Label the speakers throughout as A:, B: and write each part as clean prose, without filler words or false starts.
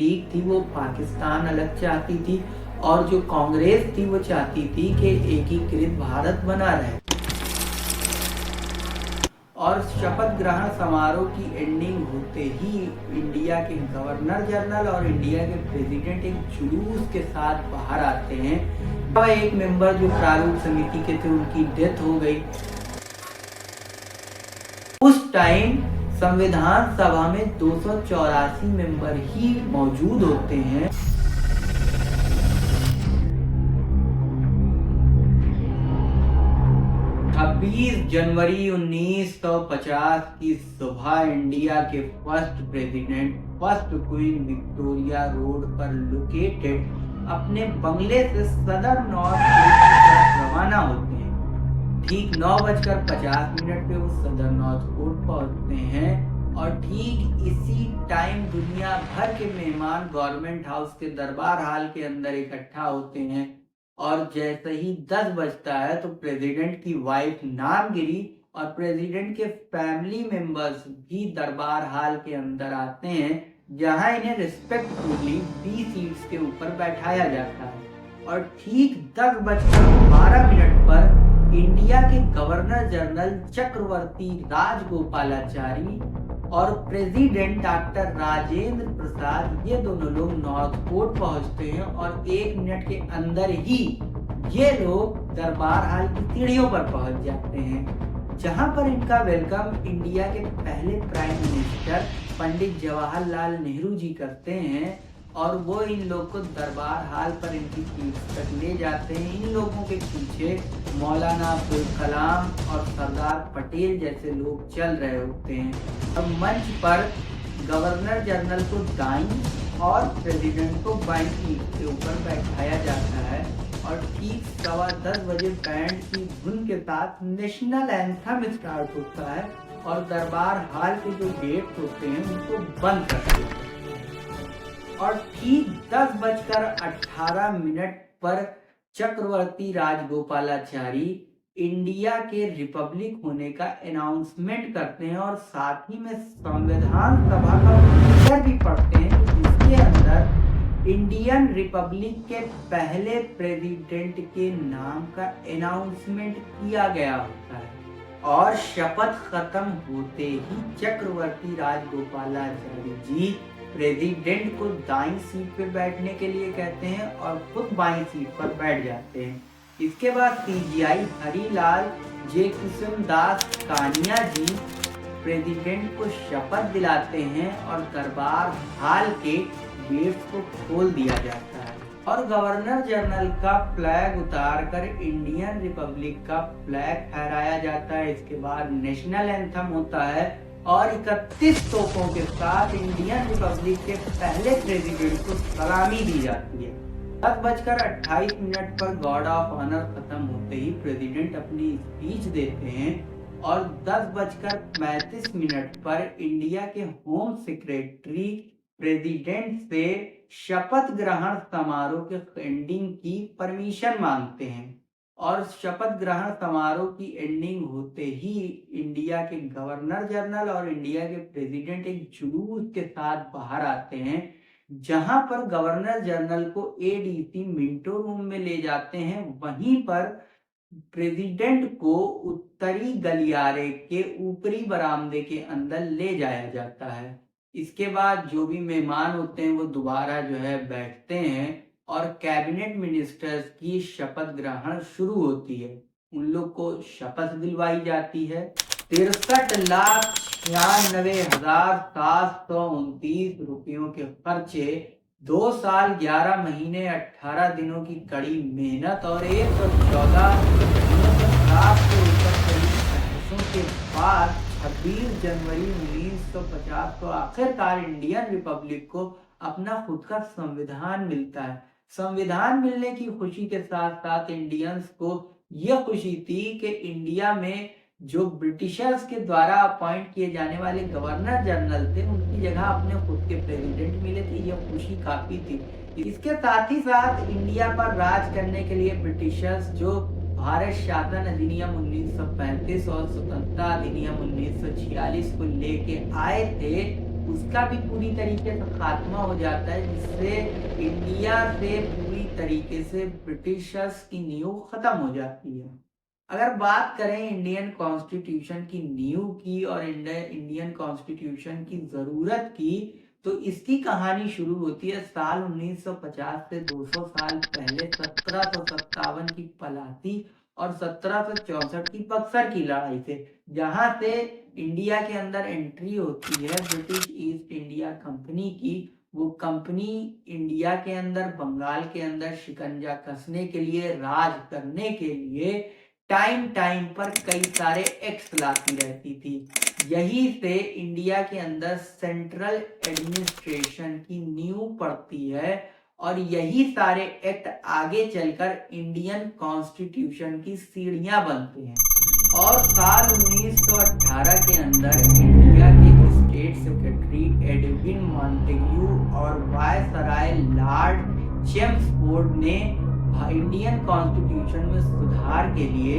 A: League थी वो पाकिस्तान अलग चाहती थी और जो कांग्रेस थी वो चाहती थी कि एकीकृत भारत बना रहे। और शपथ ग्रहण समारोह की एंडिंग होते ही इंडिया के गवर्नर जनरल और इंडिया के प्रेसिडेंट एक जुलूस के साथ बाहर आते हैं। एक मेंबर जो प्रारूप समिति के थे उनकी डेथ हो गई। उस टाइम संविधान सभा में 284 मेंबर ही मौजूद होते हैं। 26 जनवरी 1950 की सुबह इंडिया के first president first queen Victoria road पर लोकेटेड अपने बंगले से सदर नॉर्थ कोर्ट की तरफ रवाना होते हैं। ठीक 9:50 पे वो सदर नॉर्थ कोर्ट पहुंचते हैं और ठीक इसी टाइम दुनिया भर के मेहमान गवर्नमेंट हाउस के दरबार हाल के अंदर इकट्ठा होते हैं। और जैसे ही 10 बजता है तो प्रेसिडेंट की वाइफ नामगिरी और प्रेसिडेंट के फैमिली मेंबर्स भी दरबार हाल के अंदर आते हैं, जहां इन्हें रिस्पेक्टफुली 20 सीट्स के ऊपर बैठाया जाता है। और ठीक 10:12 पर इंडिया के गवर्नर जनरल चक्रवर्ती राजगोपालाचारी और प्रेसिडेंट डॉक्टर राजेंद्र प्रसाद ये दोनों लोग नॉर्थ कोर्ट पहुंचते हैं और 1 मिनट के अंदर ही ये लोग दरबार हाल की सीढ़ियों पर पहुंच जाते हैं, जहां पर इनका वेलकम इंडिया के पहले प्राइम मिनिस्टर पंडित जवाहरलाल नेहरू जी करते हैं। और वो इन लोग को दरबार हाल पर इनकी सीट तक ले जाते हैं। इन लोगों के पीछे मौलाना अब्दुल कलाम और सरदार पटेल जैसे लोग चल रहे होते हैं। अब मंच पर गवर्नर जनरल को दाईं और प्रेसिडेंट को बाईं सीट के ऊपर बैठाया जाता है। और ठीक 10:15 बजे बैंड की धुन के साथ नेशनल एंथम स्टार्ट होता है और दरबार हाल के जो गेट होते हैं उनको बंद कर देते हैं। और ठीक 10:18 पर चक्रवर्ती राजगोपालाचारी इंडिया के रिपब्लिक होने का अनाउंसमेंट करते हैं और साथ ही में संविधान सभा का प्रोसीजर भी पढ़ते हैं, जिसके अंदर इंडियन रिपब्लिक के पहले प्रेसिडेंट के नाम का अनाउंसमेंट किया गया होता है। और शपथ खत्म होते ही चक्रवर्ती राजगोपालाचारी जी प्रेसिडेंट को दाईं सीट पे बैठने के लिए कहते हैं और खुद बाईं सीट पर बैठ जाते हैं। इसके बाद सीजीआई हरिलाल जे कृष्णदास कानिया जी प्रेसिडेंट को शपथ दिलाते हैं और दरबार हाल के गेट्स को खोल दिया जाता है और गवर्नर जनरल का फ्लैग उतारकर इंडियन रिपब्लिक का फ्लैग फहराया जाता है। इसके बाद नेशनल एंथम होता है और 31 तोपों के साथ इंडियन रिपब्लिक के पहले प्रेसिडेंट को सलामी दी जाती है। 10:28 पर गॉर्ड ऑफ ऑनर खत्म होते ही प्रेसिडेंट अपनी स्पीच देते हैं और 10:35 पर इंडिया के होम सेक्रेटरी प्रेसिडेंट से शपथ ग्रहण समारोह के एंडिंग की परमिशन मांगते हैं। और शपथ ग्रहण समारोह की एंडिंग होते ही इंडिया के गवर्नर जनरल और इंडिया के प्रेसिडेंट एक जुलूस के साथ बाहर आते हैं, जहां पर गवर्नर जनरल को एडीसी मिंटो रूम में ले जाते हैं। वहीं पर प्रेसिडेंट को उत्तरी गलियारे के ऊपरी बरामदे के अंदर ले जाया जाता है। इसके बाद जो भी मेहमान होते हैं वो दोबारा जो है बैठते हैं और कैबिनेट मिनिस्टर्स की शपथ ग्रहण शुरू होती है। उन लोग को शपथ दिलवाई जाती है। 63,96,729 रुपयों के खर्चे, 2 साल 11 महीने 18 दिनों की कड़ी मेहनत और 114 के बाद 26 जनवरी 1950 को आखिरकार इंडियन रिपब्लिक को अपना खुद का संविधान मिलता है। संविधान मिलने की खुशी के साथ साथ इंडियंस को यह खुशी थी कि इंडिया में जो ब्रिटिशर्स के द्वारा अपॉइंट किए जाने वाले गवर्नर जनरल थे उनकी जगह अपने खुद के प्रेसिडेंट मिले थे। यह खुशी काफी थी। इसके साथ ही साथ इंडिया पर राज करने के लिए ब्रिटिशर्स जो भारत शासन अधिनियम 1935 और स्वतंत्रता अधिनियम 1946 को लेके आए थे, उसका भी पूरी तरीके से खात्मा हो जाता है, जिससे इंडिया से पूरी तरीके से ब्रिटिशर्स की नींव खत्म हो जाती है। अगर बात करें इंडियन कॉन्स्टिट्यूशन की नींव की और इंडियन कॉन्स्टिट्यूशन की ज़रूरत की, तो इसकी कहानी शुरू होती है साल 1950 से 200 साल पहले 1757 की पलासी और 1764 की बक्सर की लड़ाई से, जहां से इंडिया के अंदर एंट्री होती है ब्रिटिश ईस्ट इंडिया कंपनी की। वो कंपनी इंडिया के अंदर, बंगाल के अंदर शिकंजा कसने के लिए, राज करने के लिए टाइम टाइम पर कई सारे एक्ट्स लाती रहती थी। यही से इंडिया के अंदर सेंट्रल एडमिनिस्ट्रेशन की नींव पड़ती है और यही सारे एक्ट आगे चलकर इंडियन कॉन्स्टिट्यूशन की सीढ़ियां बनते हैं। और साल 1918 के अंदर इंडिया के स्टेट सेक्रेटरी एडविन मॉन्टेग्यू और वायसराय लॉर्ड चेम्सफोर्ड ने इंडियन कॉन्स्टिट्यूशन में सुधार के लिए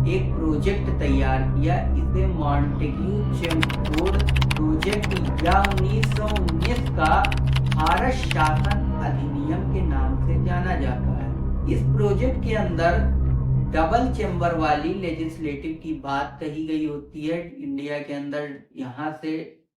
A: एक प्रोजेक्ट तैयार किया। इसे मॉन्टेग्यू चेम्सफोर्ड प्रोजेक्ट या 1919 का भारत शासन अधिनियम के नाम से जाना जाता है। इस प्रोजेक्ट के अंदर डबल चेम्बर वाली लेजिस्लेटिव की बात कही गई होती है। इंडिया के अंदर यहाँ से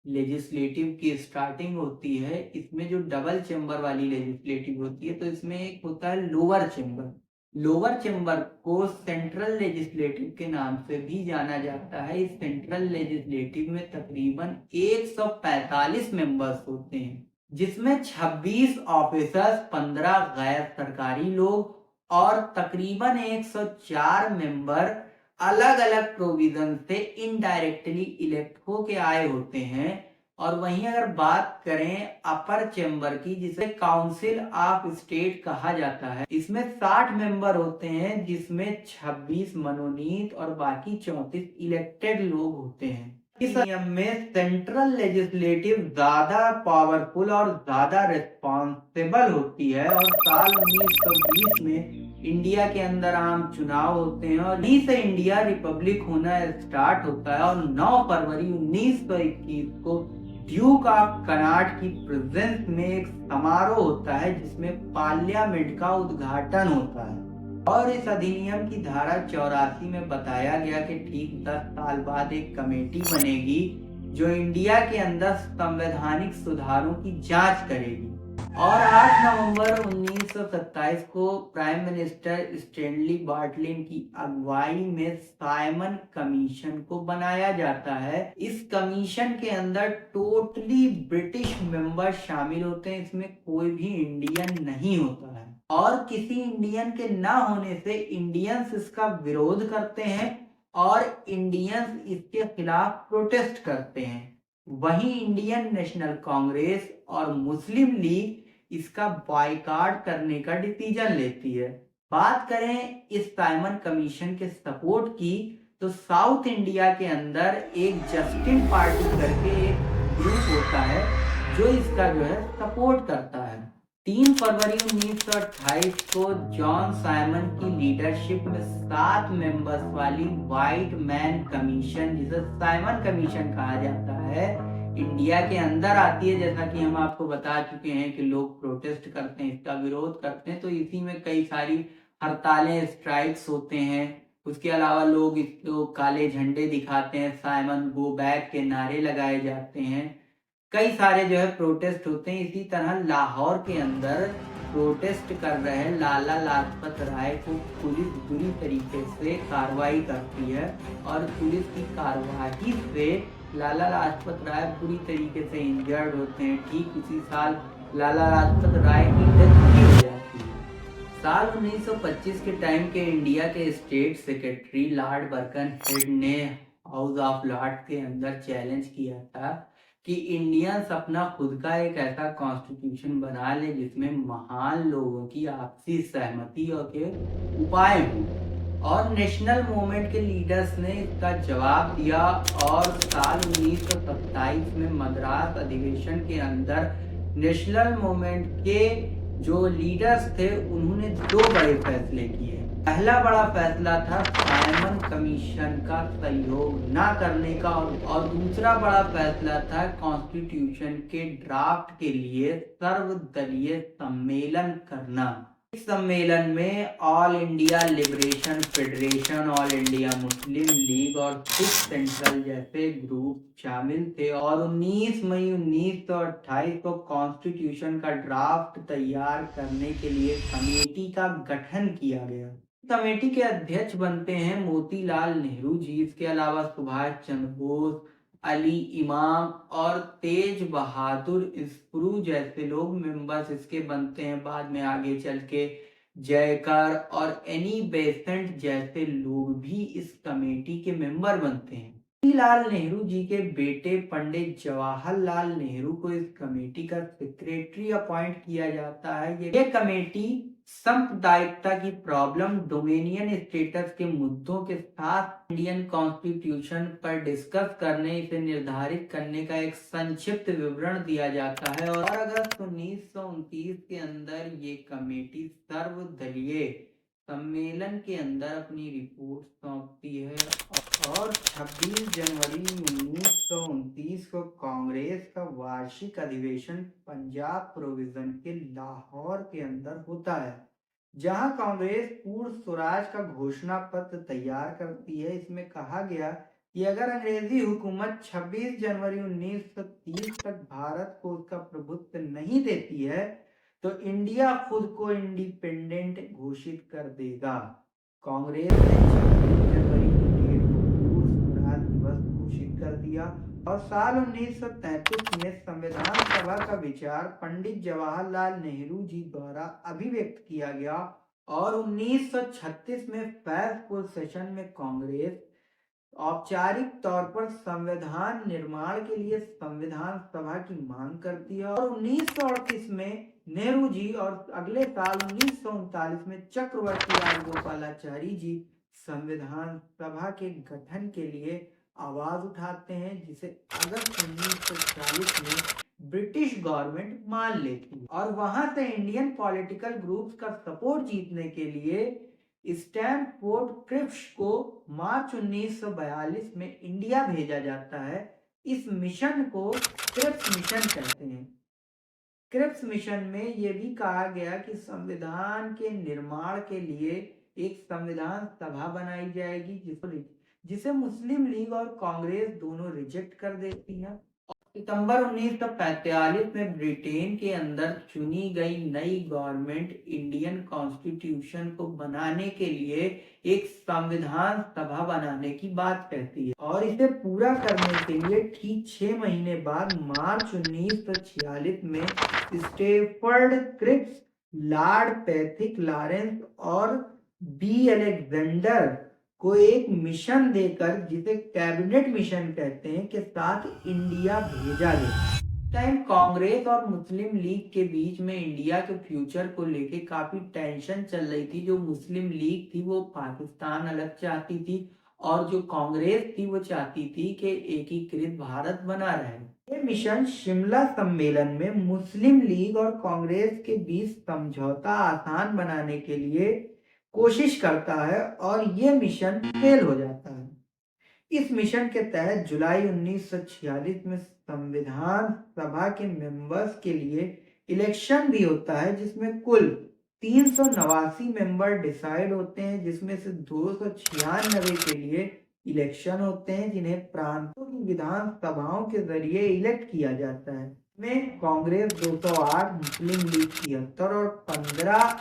A: लेजिस्लेटिव की स्टार्टिंग होती है। इसमें जो डबल चेम्बर वाली लेजिस्लेटिव होती है, तो इसमें एक होता है लोअर चेम्बर। लोअर चेम्बर को सेंट्रल लेजिस्लेटिव के नाम से भी जाना जाता है। इस सेंट्रल लेजिस्लेटिव में तकरीबन 145 मेंबर्स होते हैं, जिसमें 26 ऑफिसर्स, 15 गैर सरकारी लोग और तकरीबन 104 मेंबर अलग अलग प्रोविजन से इनडायरेक्टली इलेक्ट होके आए होते हैं। और वहीं अगर बात करें अपर चेम्बर की, जिसे काउंसिल ऑफ स्टेट कहा जाता है, इसमें 60 मेंबर होते हैं, जिसमें 26 मनोनीत और बाकी 34 इलेक्टेड लोग होते हैं। इस नियम में सेंट्रल लेजिस्लेटिव ज्यादा पावरफुल और ज्यादा रिस्पॉन्सिबल होती है। और साल 1920 में इंडिया के अंदर आम चुनाव होते हैं और यहीं से इंडिया रिपब्लिक होना स्टार्ट होता है। और 9 फरवरी 1921 को ड्यूक ऑफ कनाट की प्रेजेंस में एक समारोह होता है, जिसमें पार्लियामेंट का उद्घाटन होता है। और इस अधिनियम की धारा 84 में बताया गया कि ठीक 10 साल बाद एक कमेटी बनेगी जो इंडिया के अंदर संवैधानिक सुधारों की जांच करेगी। और 8 नवंबर 1927 को प्राइम मिनिस्टर स्टैनली बार्टलिन की अगुवाई में साइमन कमीशन को बनाया जाता है। इस कमीशन के अंदर टोटली ब्रिटिश मेंबर शामिल होते हैं। इसमें कोई भी इंडियन नहीं होता है और किसी इंडियन के ना होने से इंडियंस इसका विरोध करते हैं और इंडियंस इसके खिलाफ प्रोटेस्ट करते हैं। वहीं इंडियन नेशनल कांग्रेस और मुस्लिम लीग इसका बॉयकॉट करने का डिसीजन लेती है। बात करें इस साइमन कमीशन के सपोर्ट की, तो साउथ इंडिया के अंदर एक जस्टिन पार्टी करके एक ग्रुप होता है जो इसका जो है सपोर्ट करता है। 3 फरवरी 1928 को जॉन साइमन की लीडरशिप में 7 मेंबर्स वाली व्हाइट मैन कमीशन, जिसे साइमन कमीशन कहा जाता है, इंडिया के अंदर आती है। जैसा कि हम आपको बता चुके हैं कि लोग प्रोटेस्ट करते हैं, इसका विरोध करते हैं, तो इसी में कई सारी हड़तालें, स्ट्राइक्स होते हैं। उसके अलावा लोग इसको काले झंडे दिखाते हैं, साइमन गो बैक के नारे लगाए जाते हैं, कई सारे जो है प्रोटेस्ट होते हैं। इसी तरह लाहौर के अंदर प्रोटेस्ट कर रहे लाला लाजपत राय को पुलिस बुरी तरीके से कार्रवाई करती है और पुलिस की कार्रवाई से लाला लाजपत राय बुरी तरीके से इंजर्ड होते हैं। ठीक उसी साल लाला लाजपत राय की डेथ भी हो जाती है। साल 1925 के टाइम के इंडिया के स्टेट सेक्रेटरी लॉर्ड बर्कनहेड ने हाउस ऑफ लॉर्ड्स के अंदर चैलेंज किया था कि इंडियंस अपना खुद का एक ऐसा कॉन्स्टिट्यूशन बना ले जिसमें महान लोगों की आपसी सहमति और के उपाय हों। और नेशनल मूवमेंट के लीडर्स ने इसका जवाब दिया और साल 1927 में मद्रास अधिवेशन के अंदर नेशनल मूवमेंट के जो लीडर्स थे उन्होंने 2 बड़े फैसले किए। पहला बड़ा फैसला था साइमन कमीशन का सहयोग न करने का, और दूसरा बड़ा फैसला था कॉन्स्टिट्यूशन के ड्राफ्ट के लिए सर्वदलीय सम्मेलन करना। इस सम्मेलन में all India liberation federation, all India Muslim league और सिख सेंट्रल जैसे ग्रुप शामिल थे, और 19 मई 1928 को कॉन्स्टिट्यूशन का ड्राफ्ट तैयार करने के लिए कमेटी का गठन किया गया। कमेटी के अध्यक्ष बनते हैं मोतीलाल नेहरू जी। इसके अलावा सुभाष चंद्र बोस, अली इमाम और तेज बहादुर स्प्रू जैसे लोग मेंबर्स इसके बनते हैं। बाद में आगे चल के जयकर और एनी बेसेंट जैसे लोग भी इस कमेटी के मेंबर बनते हैं। मोतीलाल नेहरू जी के बेटे पंडित जवाहरलाल नेहरू को इस कमेटी का सेक्रेटरी अपॉइंट किया जाता है। ये कमेटी सांप्रदायिकता की प्रॉब्लम, डोमेनियन स्टेटस के मुद्दों के साथ इंडियन कॉन्स्टिट्यूशन पर डिस्कस करने, इसे निर्धारित करने का एक संक्षिप्त विवरण दिया जाता है। और अगस्त 1929 के अंदर ये कमेटी सर्वदलीय सम्मेलन के अंदर अपनी रिपोर्ट सौंपती है, और 26 जनवरी 1929 को कांग्रेस का वार्षिक अधिवेशन पंजाब प्रोविजन के लाहौर के अंदर होता है, जहां कांग्रेस पूर्ण स्वराज का घोषणा पत्र तैयार करती है। इसमें कहा गया कि अगर अंग्रेजी हुकूमत 26 जनवरी 1930 तक भारत को उसका प्रभुत्व नहीं देती है, तो इंडिया खुद को इंडिपेंडेंट घोषित कर देगा। कांग्रेस ने 26 जनवरी की डेट को पूर्ण स्वराज दिवस घोषित कर दिया, और साल 1933 में संविधान सभा का विचार पंडित जवाहरलाल नेहरू जी द्वारा अभिव्यक्त किया गया, और 1936 में फैजपुर सेशन में कांग्रेस औपचारिक तौर पर संविधान निर्माण के लिए संविधान सभा की मांग करती है। और 1938 में नेहरू जी और अगले साल 1939 में चक्रवर्ती राजगोपालाचारी जी संविधान सभा के गठन के लिए आवाज उठाते हैं, जिसे अगस्त 1940 में ब्रिटिश गवर्नमेंट मान लेती है। और वहां से इंडियन पॉलिटिकल ग्रुप्स का सपोर्ट जीतने के लिए स्टैनफोर्ड क्रिप्स को मार्च 1942 में इंडिया भेजा जाता है। इस मिशन को क्रिप्स मिशन कहते हैं। क्रिप्स मिशन में यह भी कहा गया कि संविधान के निर्माण के लिए एक संविधान सभा बनाई जाएगी, जिसे मुस्लिम लीग और कांग्रेस दोनों रिजेक्ट कर देती है। सितंबर 1945 में ब्रिटेन के अंदर चुनी गई नई गवर्नमेंट इंडियन कॉन्स्टिट्यूशन को बनाने के लिए एक संविधान सभा बनाने की बात कहती है, और इसे पूरा करने के लिए ठीक 6 महीने बाद मार्च 1946 में Stafford Cripps, Lord Pethick Lawrence और बी अलेक्जेंडर को एक मिशन देकर, जिसे कैबिनेट मिशन कहते हैं, के साथ इंडिया भेजा गया। टाइम कांग्रेस और मुस्लिम लीग के बीच में इंडिया के फ्यूचर को लेके काफी टेंशन चल रही थी। जो मुस्लिम लीग थी वो पाकिस्तान अलग चाहती थी, और जो कांग्रेस थी वो चाहती थी कि एकीकृत भारत बना रहे। ये मिशन शिमला सम्मेलन में मुस्लिम लीग और कांग्रेस के बीच समझौता आसान बनाने के लिए कोशिश करता है, और यह मिशन फेल हो जाता है। इस मिशन के तहत जुलाई 1946 में संविधान सभा के मेंबर्स के लिए इलेक्शन भी होता है, जिसमें कुल 389 मेंबर डिसाइड होते हैं, जिसमें से 296 के लिए इलेक्शन होते हैं, जिन्हें प्रांतों की विधान सभाओं के जरिए इलेक्ट किया जाता है। में कांग्रेस 208, मुस्लिम लीग 73 और 15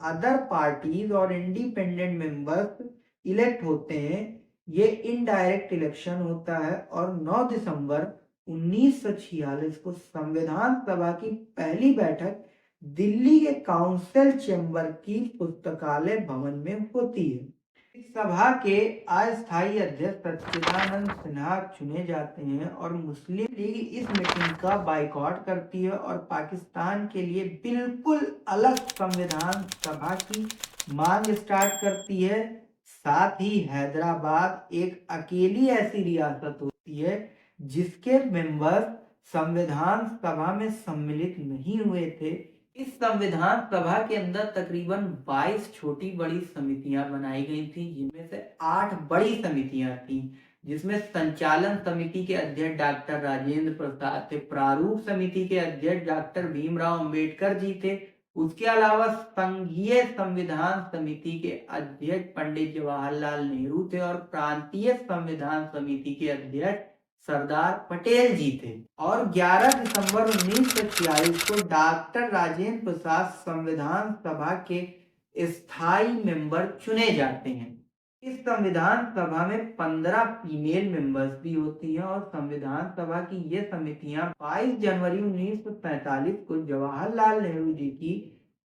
A: अदर पार्टीज और इंडिपेंडेंट मेंबर्स इलेक्ट होते हैं। ये इनडायरेक्ट इलेक्शन होता है, और 9 दिसंबर 1946 को संविधान सभा की पहली बैठक दिल्ली के काउंसिल चैम्बर की पुस्तकालय भवन में होती है। इस सभा के अस्थायी अध्यक्ष सच्चिदानंद सिन्हा चुने जाते हैं, और मुस्लिम लीग इस मीटिंग का बाइकआउट करती है और पाकिस्तान के लिए बिल्कुल अलग संविधान सभा की मांग स्टार्ट करती है। साथ ही हैदराबाद एक अकेली ऐसी रियासत होती है जिसके मेंबर संविधान सभा में सम्मिलित नहीं हुए थे, इस संविधान सभा के अंदर तकरीबन 22 छोटी बड़ी समितियां बनाई गई थी, जिनमें से 8 बड़ी समितियां थी, जिसमें संचालन समिति के अध्यक्ष डॉक्टर राजेंद्र प्रसाद थे, प्रारूप समिति के अध्यक्ष डॉक्टर भीमराव अंबेडकर जी थे। उसके अलावा संघीय संविधान समिति के अध्यक्ष पंडित जवाहरलाल नेहरू थे और प्रांतीय संविधान समिति के अध्यक्ष सरदार पटेल जी थे। और 11 दिसंबर 1946 को डॉक्टर राजेंद्र प्रसाद संविधान सभा के स्थायी मेंबर चुने जाते हैं। इस संविधान सभा में 15 फीमेल मेंबर्स भी होती हैं और संविधान सभा की ये समितियां 22 जनवरी 1947 को जवाहरलाल नेहरू जी की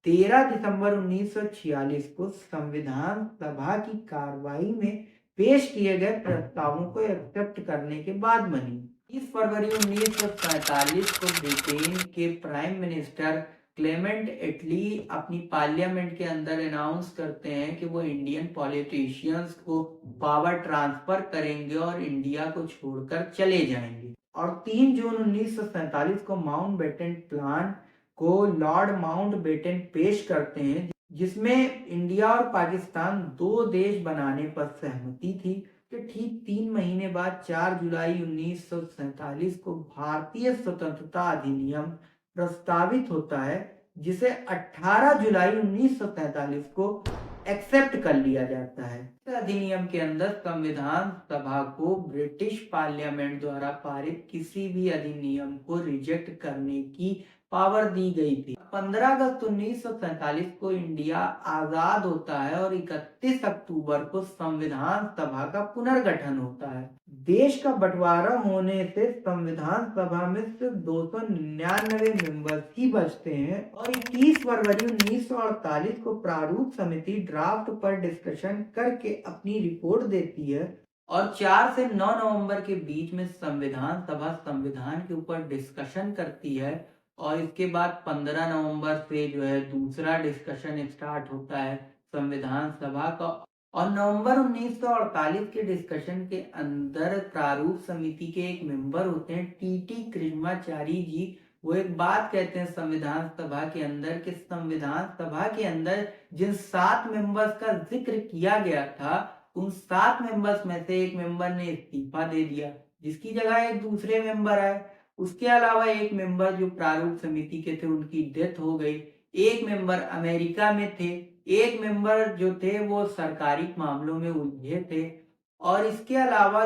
A: 13 दिसंबर 1946 को संविधान सभा की कार्रवाई में पेश किए गए प्रस्तावों को एक्सेप्ट करने के बाद बनी। 30 फरवरी 1947 को ब्रिटेन के प्राइम मिनिस्टर क्लेमेंट एटली अपनी पार्लियामेंट के अंदर अनाउंस करते हैं कि वो इंडियन पॉलिटिशियंस को पावर ट्रांसफर करेंगे और इंडिया को छोड़कर चले जाएंगे। और 3 जून 1947 को माउंटबेटन प्लान को लॉर्ड माउंटबेटन पेश करते हैं, जिसमें इंडिया और पाकिस्तान 2 देश बनाने पर सहमति थी। कि ठीक 3 महीने बाद 4 जुलाई 1947 को भारतीय स्वतंत्रता अधिनियम प्रस्तावित होता है, जिसे 18 जुलाई 1947 को एक्सेप्ट कर लिया जाता है। इस अधिनियम के अंदर संविधान सभा को ब्रिटिश पार्लियामेंट द्वारा पारित किसी भी अधिनियम को रिजेक्ट करने की पावर दी गई थी। 15 अगस्त 1947 को इंडिया आजाद होता है और 31 अक्टूबर को संविधान सभा का पुनर्गठन होता है। देश का बंटवारा होने से संविधान सभा में सिर्फ 299 मेंबर्स ही बचते हैं और 21 फरवरी 1948 को प्रारूप समिति ड्राफ्ट पर डिस्कशन करके अपनी रिपोर्ट देती है और 4 से 9 नवंबर के बीच में संविधान सभा संविधान के ऊपर डिस्कशन करती है और इसके बाद 15 नवंबर से जो है दूसरा डिस्कशन स्टार्ट होता है संविधान सभा का। और नवंबर 1948 के डिस्कशन के अंदर प्रारूप समिति के एक मेंबर होते हैं टीटी कृष्णाचारी जी। वो एक बात कहते हैं संविधान सभा के अंदर कि संविधान सभा के अंदर जिन 7 मेंबर्स का जिक्र किया गया था, उन 7 मेंबर्स में से एक मेंबर ने इस्तीफा दे दिया, जिसकी जगह एक दूसरे मेंबर आए। उसके अलावा एक मेंबर जो प्रारूप समिति के थे उनकी डेथ हो गई। एक मेंबर अमेरिका में थे, एक मेंबर जो थे वो सरकारी मामलों में उलझे थे और इसके अलावा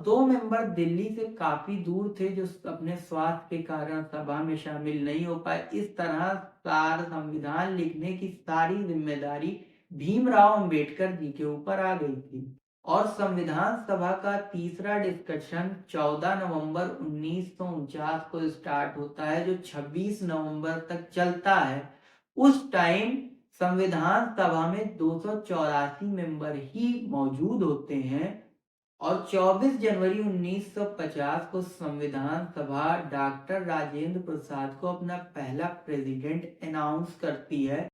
A: 2 मेंबर दिल्ली से काफी दूर थे जो अपने स्वास्थ्य के कारण सभा में शामिल नहीं हो पाए। इस तरह सारा संविधान लिखने की सारी जिम्मेदारी भीमराव अंबेडकर जी के ऊपर आ गई थी। और संविधान सभा का तीसरा डिस्कशन 14 नवंबर 1949 को स्टार्ट होता है, जो 26 नवंबर तक चलता है। उस टाइम संविधान सभा में 284 मेंबर ही मौजूद होते हैं और 24 जनवरी 1950 को संविधान सभा डॉक्टर राजेंद्र प्रसाद को अपना पहला प्रेसिडेंट अनाउंस करती है।